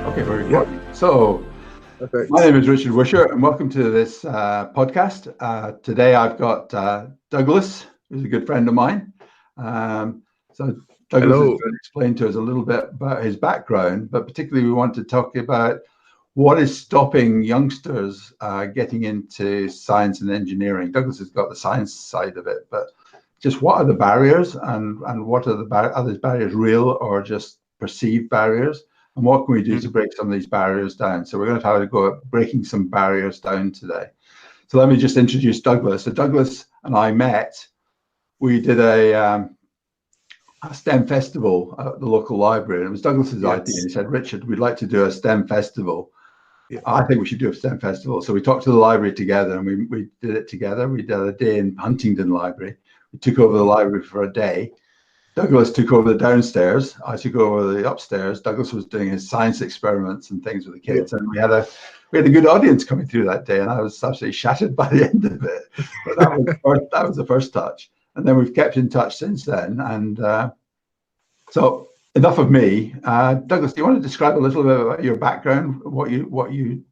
Okay, very Yeah. good. So, Perfect. my name is Richard Wisher, and welcome to this podcast. Today, I've got Douglas, who's a good friend of mine. So, Douglas is Hello. going to explain to us a little bit about his background, but particularly, we want to talk about what is stopping youngsters getting into science and engineering. Douglas has got the science side of it, but just what are the barriers, and what are are these barriers real or just perceived barriers? And what can we do to break some of these barriers down? So we're going to have to go at breaking some barriers down today. So let me just introduce Douglas. So Douglas and I met. We did a STEM festival at the local library. And it was Douglas's idea. And he said, Richard, we'd like to do a STEM festival. Yeah. I think we should do a STEM festival. So we talked to the library together, and we did it together. We did a day in Huntingdon Library. We took over the library for a day. Douglas took over the downstairs. I took over the upstairs. Douglas was doing his science experiments and things with the kids, and we had a good audience coming through that day. And I was absolutely shattered by the end of it. But that was the first touch, and then we've kept in touch since then. And so, enough of me. Douglas, do you want to describe a little bit about your background, what you've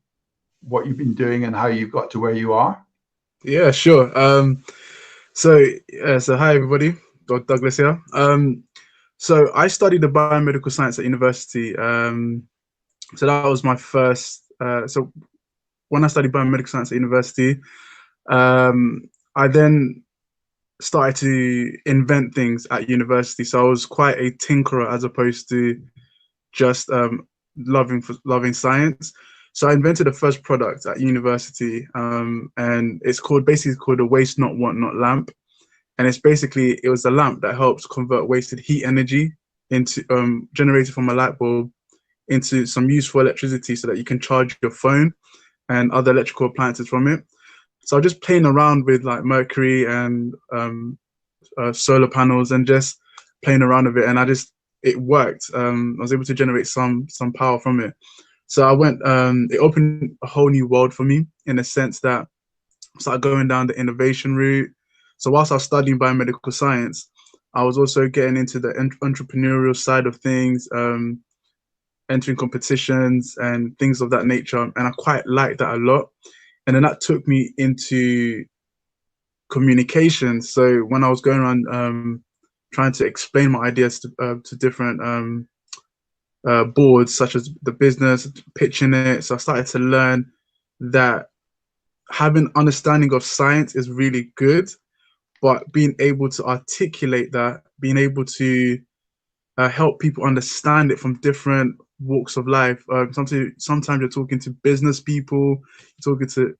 been doing, and how you got to where you are? Yeah, sure. So hi everybody. Douglas here. So I studied the biomedical science at university. So that was my first. So when I studied biomedical science at university, I then started to invent things at university. So I was quite a tinkerer as opposed to just loving science. So I invented the first product at university, and it's basically called a waste not want not lamp. And it was a lamp that helps convert wasted heat energy into generated from a light bulb into some useful electricity so that you can charge your phone and other electrical appliances from it. So I was just playing around with like mercury and solar panels and just playing around with it, and it worked. I was able to generate some power from it. So I went. It opened a whole new world for me in the sense that I started going down the innovation route. So whilst I was studying biomedical science, I was also getting into the entrepreneurial side of things, entering competitions and things of that nature. And I quite liked that a lot. And then that took me into communication. So when I was going around trying to explain my ideas to different boards, such as the business, pitching it, so I started to learn that having understanding of science is really good, but being able to articulate that, being able to help people understand it from different walks of life. Sometimes you're talking to business people, you're talking to.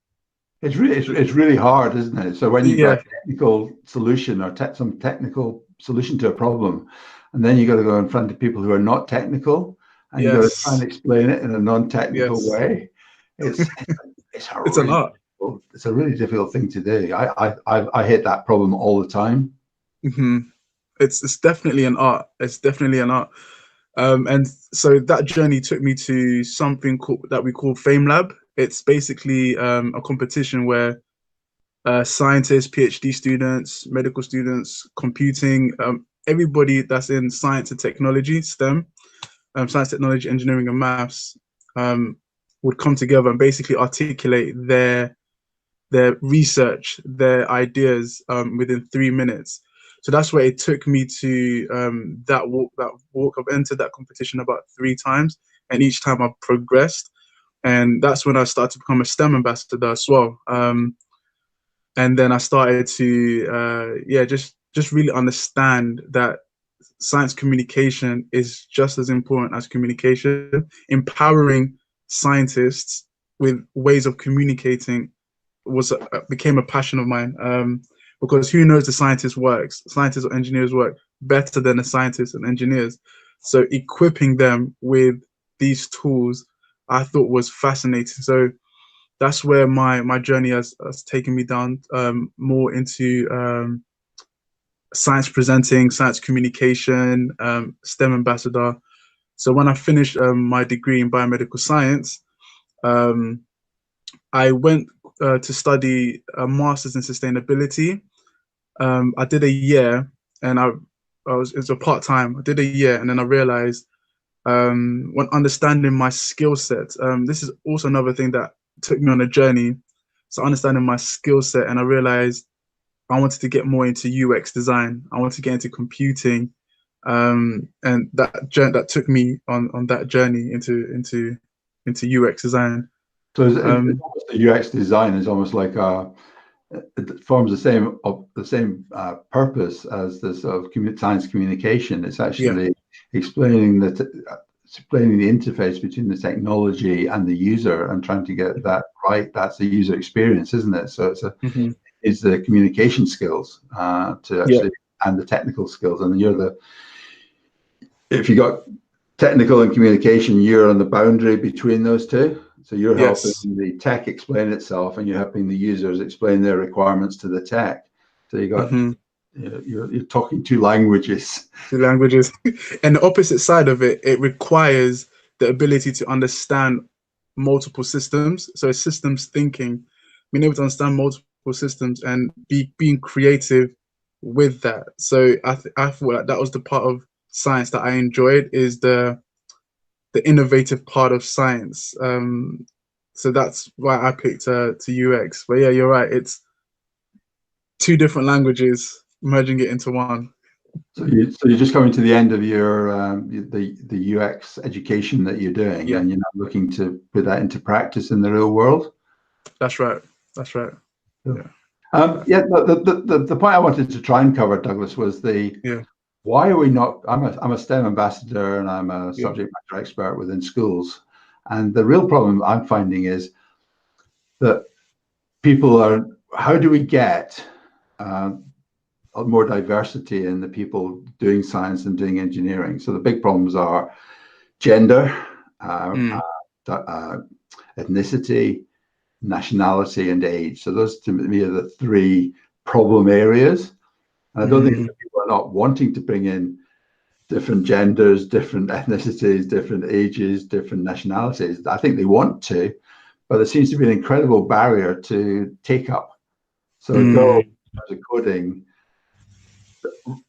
It's really hard, isn't it? So when you've got Yeah, a technical solution or some technical solution to a problem, and then you got to go in front of people who are not technical, and you got to try and yes, explain it in a non-technical yes, way. It's it's an art. it's a really difficult thing to do. I hit that problem all the time. Hmm. It's definitely an art. It's definitely an art. And so that journey took me to something that we call FameLab. It's basically a competition where scientists, PhD students, medical students, computing, everybody that's in science and technology, STEM, science, technology, engineering, and maths, um, would come together and basically articulate their research, their ideas within 3 minutes. So that's where it took me to that walk. I've entered that competition about 3 times, and each time I've progressed. And that's when I started to become a STEM ambassador as well. And then I started to just really understand that science communication is just as important as communication. Empowering scientists with ways of communicating became a passion of mine, because who knows the scientists or engineers work better than the scientists and engineers. So equipping them with these tools I thought was fascinating. So that's where my journey has taken me down, more into science presenting, science communication, STEM ambassador. So when I finished my degree in biomedical science, um, I went to study a master's in sustainability. I did a year, and it's a part-time. I did a year, and then I realized when understanding my skill set, this is also another thing that took me on a journey. So understanding my skill set, and I realized I wanted to get more into UX design. I wanted to get into computing, and that took me on that journey into UX design. So the UX design is almost like it forms the same purpose as the sort of science communication. It's actually explaining explaining the interface between the technology and the user and trying to get that right. That's the user experience, isn't it? So it's the communication skills to actually and the technical skills, and if you got technical and communication, you're on the boundary between those two. So you're helping the tech explain itself, and you're helping the users explain their requirements to the tech. So you got you're talking two languages. Two languages, and the opposite side of it, it requires the ability to understand multiple systems. So it's systems thinking, being able to understand multiple systems and being creative with that. So I thought like that was the part of science that I enjoyed, is the innovative part of science. So that's why I picked to UX. But yeah, you're right. It's two different languages merging it into one. So you're just coming to the end of your the UX education that you're doing, and you're now looking to put that into practice in the real world. That's right. That's right. Yeah. The point I wanted to try and cover, Douglas, was why are we not? I'm a STEM ambassador, and I'm a subject matter expert within schools, and the real problem I'm finding is that people are. How do we get more diversity in the people doing science and doing engineering? So the big problems are gender, ethnicity, nationality, and age. So those to me are the three problem areas. And I don't think people are not wanting to bring in different genders, different ethnicities, different ages, different nationalities. I think they want to, but there seems to be an incredible barrier to take up. So girls as coding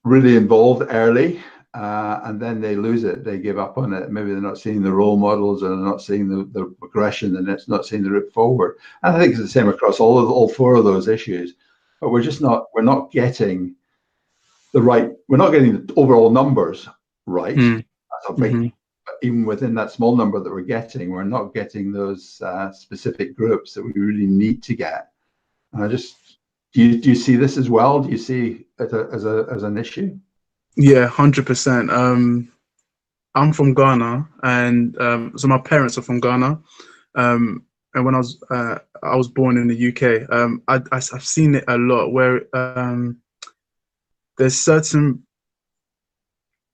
really involved early, and then they lose it. They give up on it. Maybe they're not seeing the role models, or they're not seeing the progression, and it's not seeing the route forward. And I think it's the same across all four of those issues. But we're not getting we're not getting the overall numbers right. That's a big, even within that small number that we're getting, we're not getting those specific groups that we really need to get. And do you see this as well? Do you see it as an issue? Yeah, 100%. I'm from Ghana, and so my parents are from Ghana. And when I was born in the UK, I've seen it a lot where there's certain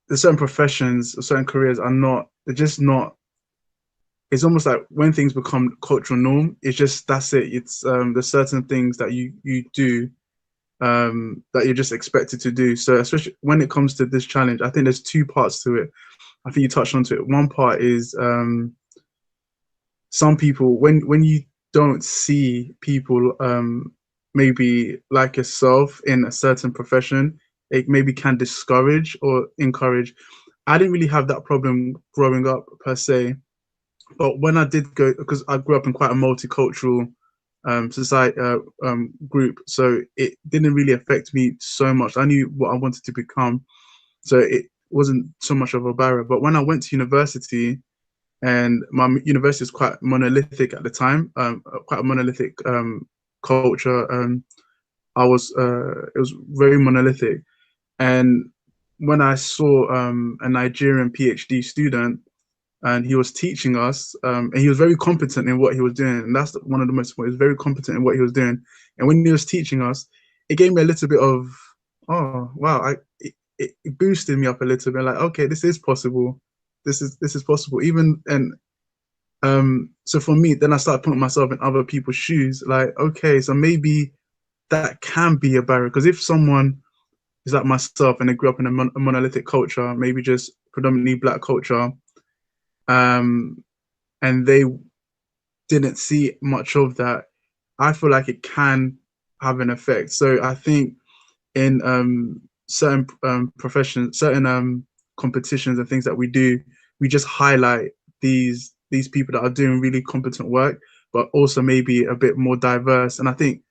professions or certain careers they're just not. It's almost like when things become cultural norm, it's just that's it. It's there's certain things that you do that you're just expected to do. So especially when it comes to this challenge, I think there's two parts to it. I think you touched onto it. One part is some people, when you don't see people maybe like yourself in a certain profession, it maybe can discourage or encourage. I didn't really have that problem growing up per se, but when I did go, because I grew up in quite a multicultural society group, so it didn't really affect me so much. I knew what I wanted to become, so it wasn't so much of a barrier. But when I went to university, and my university was quite monolithic at the time, quite a monolithic culture. It was very monolithic, and when I saw a Nigerian PhD student, and he was teaching us, and he was very competent in what he was doing, and that's one of the most important. He was very competent in what he was doing, and when he was teaching us, it gave me a little bit of, oh wow, it boosted me up a little bit, like, okay, this is possible, this is possible, even. And so for me, then I started putting myself in other people's shoes, like, okay, so maybe that can be a barrier, because if someone is like myself and they grew up in a monolithic culture, maybe just predominantly Black culture, and they didn't see much of that, I feel like it can have an effect. So I think in certain professions, certain competitions and things that we do, we just highlight these people that are doing really competent work, but also maybe a bit more diverse. And I think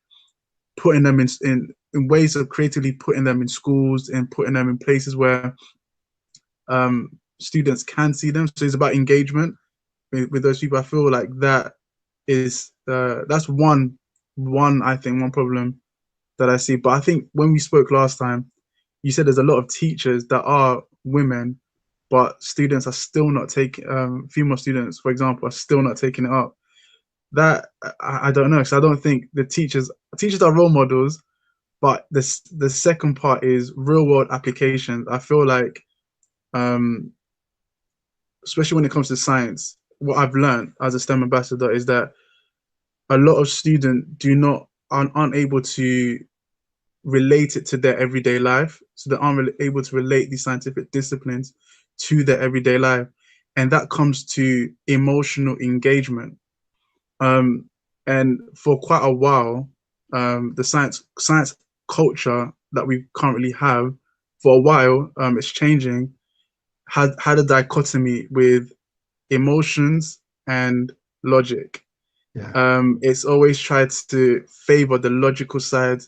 putting them in ways of creatively putting them in schools and putting them in places where students can see them. So it's about engagement with those people. I feel like that is that's one I think one problem that I see. But I think when we spoke last time, you said there's a lot of teachers that are women, but students are still not taking female students, for example, are still not taking it up. That I don't know, because I don't think the teachers are role models, but the second part is real world applications. I feel like um, especially when it comes to science, what I've learned as a STEM ambassador is that a lot of students aren't able to relate it to their everyday life. So they aren't really able to relate these scientific disciplines to their everyday life. And that comes to emotional engagement. And for quite a while, the science culture that we currently have, for a while, it's changing, had a dichotomy with emotions and logic. Yeah. It's always tried to favor the logical side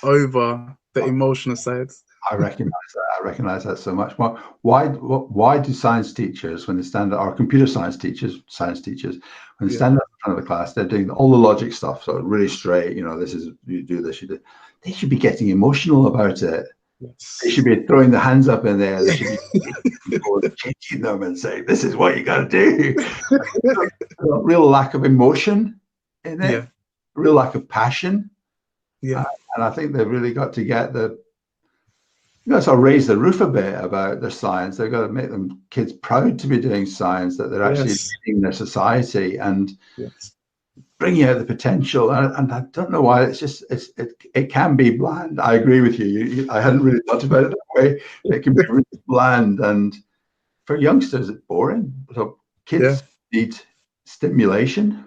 over the emotional side. I recognize that. I recognize that so much. Why do science teachers, when they stand, or computer science teachers, when they Yeah. stand up in front of the class, they're doing all the logic stuff, so really straight. This is, you do this, you do. They should be getting emotional about it. Yes. They should be throwing their hands up in there. They should be people changing them and saying, "This is what you got to do." A real lack of emotion in it, Yeah. real lack of passion, Yeah. and I think they've really got to get sort of raise the roof a bit about their science. They've got to make them kids proud to be doing science, that they're actually Yes. leading their society and Yes. bringing out the potential. And I don't know why it can be bland. I agree with you. I hadn't really thought about it that way. It can be really bland, and for youngsters, it's boring. So kids need stimulation.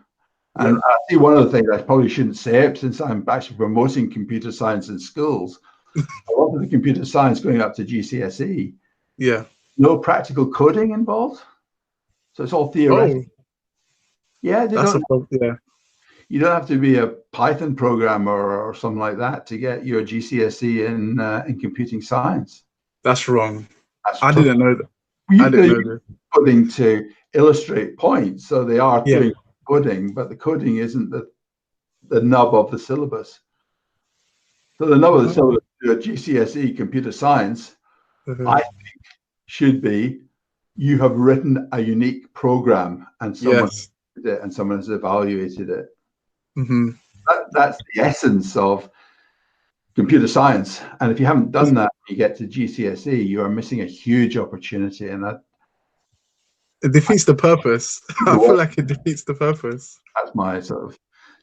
And I see one of the things, I probably shouldn't say it since I'm actually promoting computer science in schools. A lot of the computer science going up to GCSE, Yeah. no practical coding involved. So it's all theoretical. Oh, Yeah, that's a problem. Yeah. you don't have to be a Python programmer or something like that to get your GCSE in computing science. That's wrong. That's I didn't know that. I didn't know that. coding to illustrate points. So they are Yeah. doing coding, but the coding isn't the nub of the syllabus. So the nub of the syllabus to a GCSE computer science, I think, should be you have written a unique program and someone did it and someone has evaluated it. Mm-hmm. That's the essence of computer science. And if you haven't done that, when you get to GCSE, you are missing a huge opportunity. And it defeats the purpose. I feel like it defeats the purpose. That's my sort of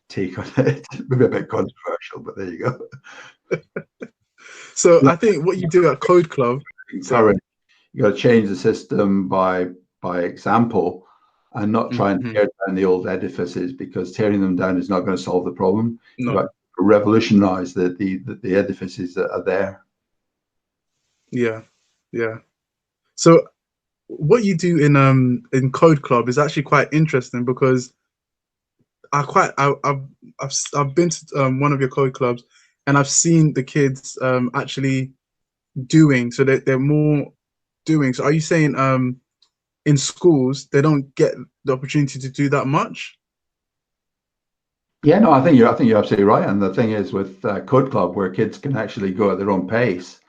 take on it. Maybe a bit controversial, but there you go. So I think what you do at Code Club, you got to change the system by example, and not try and tear down the old edifices, because tearing them down is not going to solve the problem. No. You've got to revolutionize the edifices that are there. Yeah, yeah. So what you do in Code Club is actually quite interesting, because I've been to one of your Code Clubs, and I've seen the kids actually doing, so they're more doing. So are you saying in schools they don't get the opportunity to do that much? Yeah, no, I think you're absolutely right. And the thing is, with Code Club, where kids can actually go at their own pace,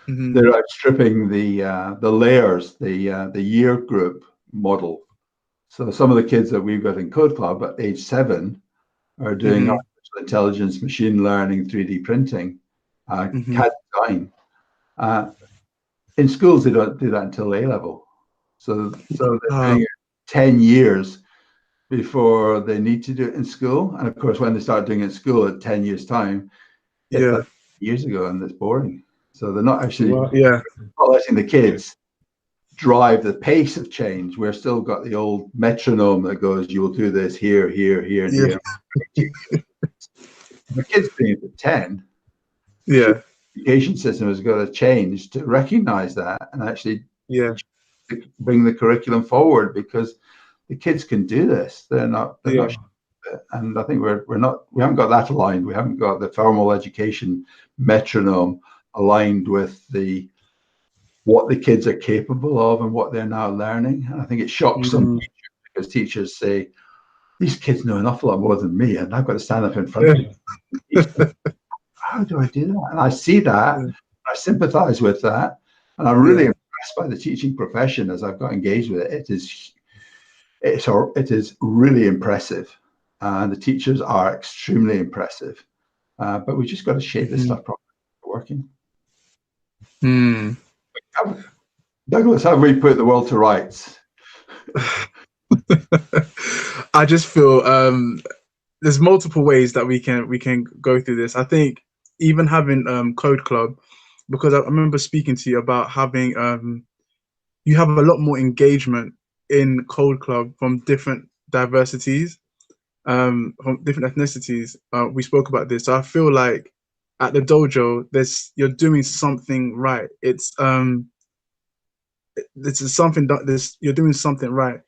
they're outstripping the layers, the year group model. So some of the kids that we've got in Code Club at age 7 are doing artificial intelligence, machine learning, 3D printing, CAD design. In schools, they don't do that until A level. So they're doing it 10 years before they need to do it in school. And of course, when they start doing it in school at 10 years' time, it's like years ago, and it's boring. So they're not actually not letting the kids drive the pace of change. We're still got the old metronome that goes, you will do this here, here, here, and here. The kids doing it at 10. Yeah. education system has got to change to recognize that and actually bring the curriculum forward, because the kids can do this. They're not and I think we haven't got that aligned. We haven't got the formal education metronome aligned with what the kids are capable of and what they're now learning. And I think it shocks some teachers, because teachers say, these kids know an awful lot more than me, and I've got to stand up in front of them. How do I do that? And I see that, I sympathize with that, and I'm really impressed by the teaching profession as I've got engaged with it. It is really impressive, and the teachers are extremely impressive. But we just got to shape this stuff properly working. Douglas, how do we put the world to rights? I just feel there's multiple ways that we can go through this. I think even having Code Club, because I remember speaking to you about having you have a lot more engagement in Code Club from different diversities, from different ethnicities. We spoke about this, so I feel like at the dojo, you're doing something right. You're doing something right.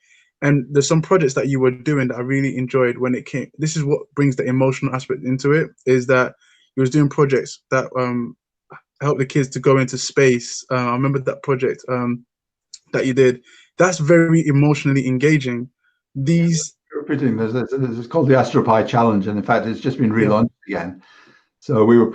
And there's some projects that you were doing that I really enjoyed when it came. This is what brings the emotional aspect into it, is that you was doing projects that help the kids to go into space. I remember that project that you did. That's very emotionally engaging. It's called the AstroPi Challenge, and in fact, it's just been relaunched again. So we were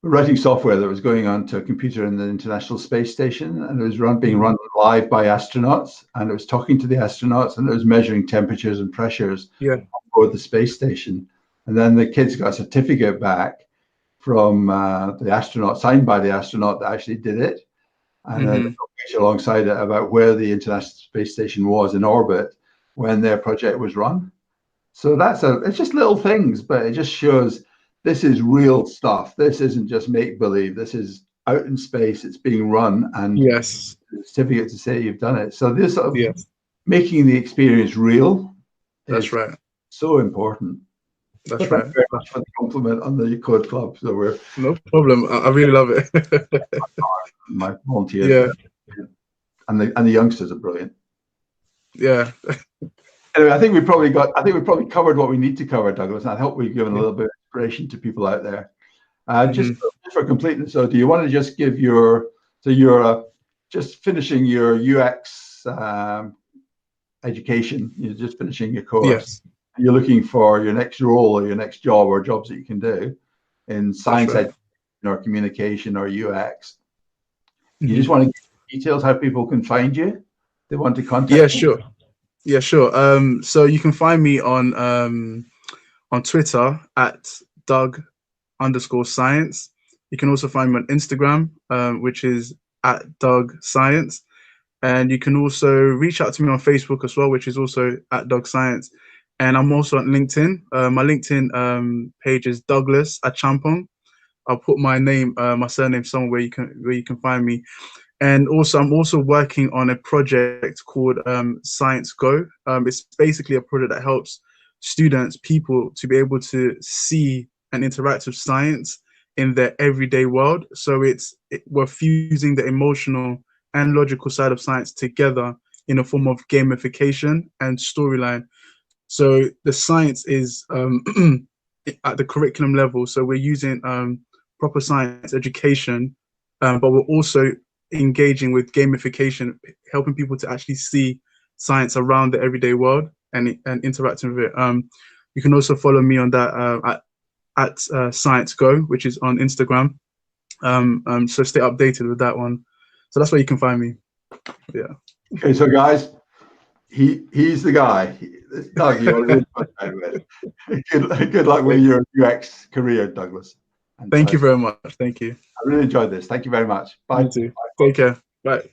writing software that was going onto a computer in the International Space Station, and it was being run live by astronauts, and it was talking to the astronauts, and it was measuring temperatures and pressures on board the space station. And then the kids got a certificate back from the astronaut, signed by the astronaut that actually did it, and alongside it about where the International Space Station was in orbit when their project was run. So it's just little things, but it just shows this is real stuff. This isn't just make-believe. This is out in space. It's being run, and the certificate to say you've done it. So this sort of making the experience real is so important. That's right. Thank you very much for the compliment on the Code Club. So we're no problem. I really love it. my volunteers, and the youngsters are brilliant. Yeah. Anyway, I think we probably covered what we need to cover, Douglas. And I hope we've given a little bit of inspiration to people out there. Just for completeness, so do you want to just give you're just finishing your UX education? You're just finishing your course. Yes. You're looking for your next role or your next job or jobs that you can do in science education or communication or UX. You just want to give details how people can find you? They want to contact you? Yeah, sure. So you can find me on Twitter at Doug_Science. You can also find me on Instagram, which is at DougScience. And you can also reach out to me on Facebook as well, which is also at DougScience. And I'm also on LinkedIn. My LinkedIn page is Douglas Achampong. I'll put my name, my surname somewhere where you can find me. And also, I'm also working on a project called Science Go. It's basically a project that helps people to be able to see and interact with science in their everyday world. So we're fusing the emotional and logical side of science together in a form of gamification and storyline. So the science is at the curriculum level. So we're using proper science education, but we're also engaging with gamification, helping people to actually see science around the everyday world and interacting with it. You can also follow me on that at Science Go, which is on Instagram. So stay updated with that one. So that's where you can find me. Yeah. Okay, so guys, he's the guy. Doug, you're really good luck with your UX career, Douglas. Thank you very much. Thank you. I really enjoyed this. Thank you very much. Bye. You too. Take care. Bye.